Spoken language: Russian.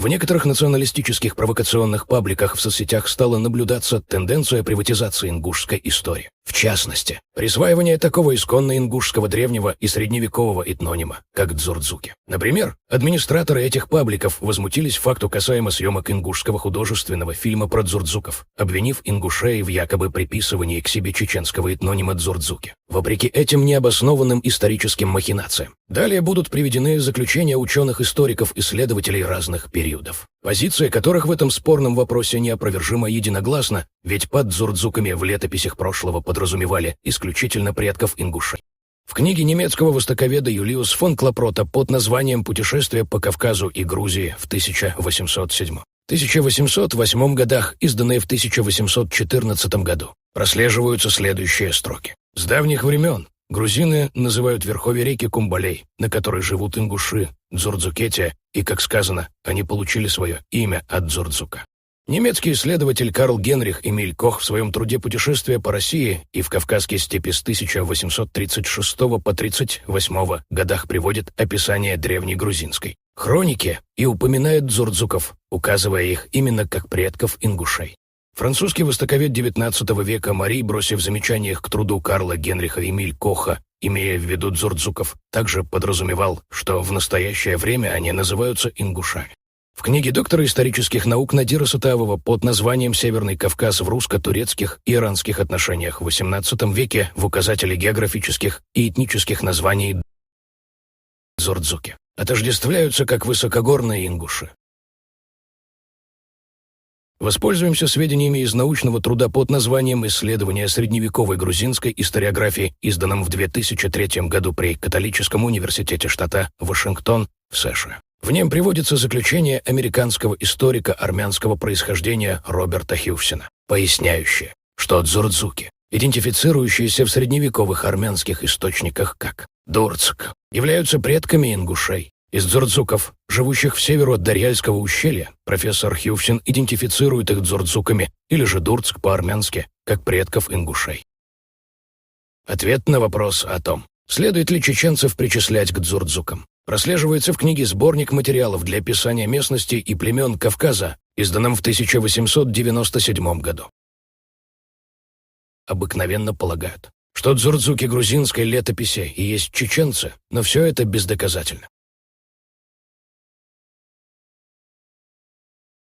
В некоторых националистических провокационных пабликах в соцсетях стала наблюдаться тенденция приватизации ингушской истории. В частности, присваивание такого исконно ингушского древнего и средневекового этнонима, как Дзордзуки. Например, администраторы этих пабликов возмутились факту касаемо съемок ингушского художественного фильма про дзордзуков, обвинив ингушей в якобы приписывании к себе чеченского этнонима Дзордзуки, вопреки этим необоснованным историческим махинациям. Далее будут приведены заключения ученых-историков-исследователей разных периодов, позиция которых в этом спорном вопросе неопровержимо единогласна, ведь под дзордзуками в летописях прошлого подразумевали исключительно предков ингушей. В книге немецкого востоковеда Юлиус фон Клапрота под названием «Путешествие по Кавказу и Грузии» в 1808 годах, изданные в 1814 году, прослеживаются следующие строки. «С давних времен грузины называют верховья реки Кумбалей, на которой живут ингуши, Дзордзукетия, и, как сказано, они получили свое имя от Дзордзука». Немецкий исследователь Карл Генрих Эмиль Кох в своем труде «Путешествие по России» и в Кавказские степи с 1836 по 38 годах приводит описание древней грузинской хроники и упоминает дзордзуков, указывая их именно как предков ингушей. Французский востоковед XIX века Мари, бросив в замечаниях к труду Карла Генриха Эмиль Коха, имея в виду дзордзуков, также подразумевал, что в настоящее время они называются ингушами. В книге доктора исторических наук Надира Сатаевова под названием «Северный Кавказ в русско-турецких и иранских отношениях в XVIII веке» в указателе географических и этнических названий дзордзуки отождествляются как высокогорные ингуши. Воспользуемся сведениями из научного труда под названием «Исследование средневековой грузинской историографии», изданном в 2003 году при Католическом университете штата Вашингтон в США. В нем приводится заключение американского историка армянского происхождения Роберта Хьюсена, поясняющее, что дзордзуки, идентифицирующиеся в средневековых армянских источниках как Дурцк, являются предками ингушей. Из дзордзуков, живущих в северу от Дарьяльского ущелья, профессор Хьюсен идентифицирует их дзордзуками, или же Дурцк по-армянски, как предков ингушей. Ответ на вопрос о том, следует ли чеченцев причислять к дзордзукам, прослеживается в книге «Сборник материалов для описания местности и племен Кавказа», изданном в 1897 году. Обыкновенно полагают, что дзордзуки грузинской летописи и есть чеченцы, но все это бездоказательно.